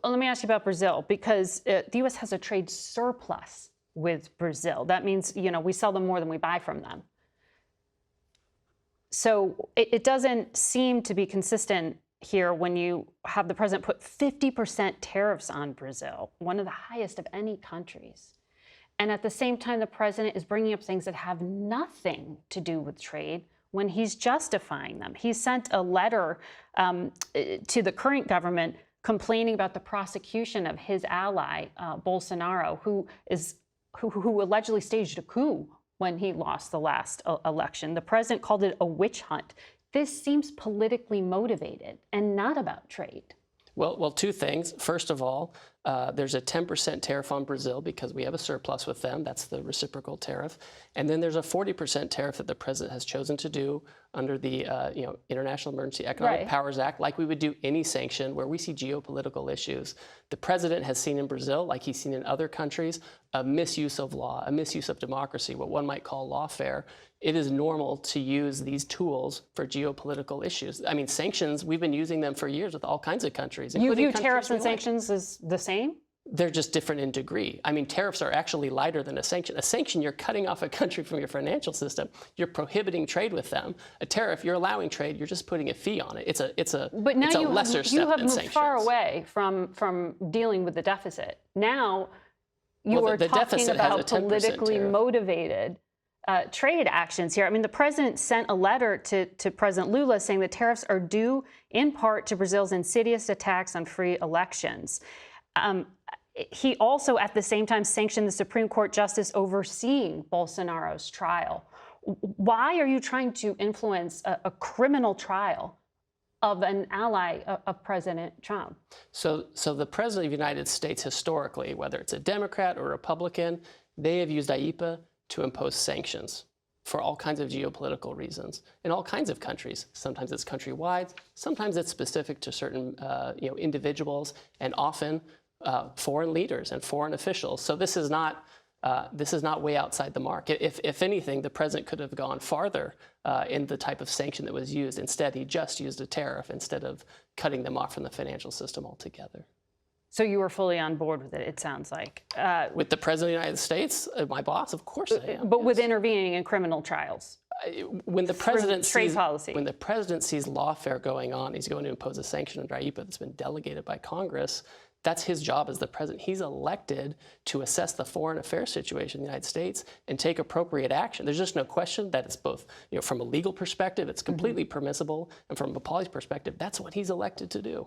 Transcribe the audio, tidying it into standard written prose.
let me ask you about Brazil, because the U.S. has a trade surplus with Brazil. That means, we sell them more than we buy from them. So it doesn't seem to be consistent here when you have the president put 50% tariffs on Brazil, one of the highest of any countries. And at the same time, the president is bringing up things that have nothing to do with trade when he's justifying them. He sent a letter to the current government complaining about the prosecution of his ally, Bolsonaro, who allegedly staged a coup when he lost the last election. The president called it a witch hunt. This seems politically motivated and not about trade. Well, two things. First of all, there's a 10% tariff on Brazil because we have a surplus with them. That's the reciprocal tariff. And then there's a 40% tariff that the president has chosen to do under the International Emergency Economic Powers Act, like we would do any sanction where we see geopolitical issues. The president has seen in Brazil, like he's seen in other countries, a misuse of law, a misuse of democracy, what one might call lawfare. It is normal to use these tools for geopolitical issues. I mean, sanctions, we've been using them for years with all kinds of countries. You view tariffs and sanctions as the same? They're just different in degree. I mean, tariffs are actually lighter than a sanction. A sanction, you're cutting off a country from your financial system. You're prohibiting trade with them. A tariff, you're allowing trade. You're just putting a fee on it. It's a lesser step than sanctions. You have moved far away from dealing with the deficit. Now you are talking about politically motivated trade actions here. I mean, the president sent a letter to President Lula saying the tariffs are due in part to Brazil's insidious attacks on free elections. He also, at the same time, sanctioned the Supreme Court justice overseeing Bolsonaro's trial. Why are you trying to influence a criminal trial of an ally of President Trump? So the president of the United States, historically, whether it's a Democrat or Republican, they have used IEEPA to impose sanctions for all kinds of geopolitical reasons in all kinds of countries. Sometimes it's countrywide, sometimes it's specific to certain individuals, and often foreign leaders and foreign officials. So this is not way outside the mark. If anything, the president could have gone farther in the type of sanction that was used. Instead, he just used a tariff instead of cutting them off from the financial system altogether. So you were fully on board with it, it sounds like. With the president of the United States, my boss, of course I am. But with intervening in criminal trials? When the president trade policy. When the president sees lawfare going on, he's going to impose a sanction under IEEPA that's been delegated by Congress. That's his job as the president. He's elected to assess the foreign affairs situation in the United States and take appropriate action. There's just no question that it's both, from a legal perspective, it's completely permissible, and from a policy perspective, that's what he's elected to do.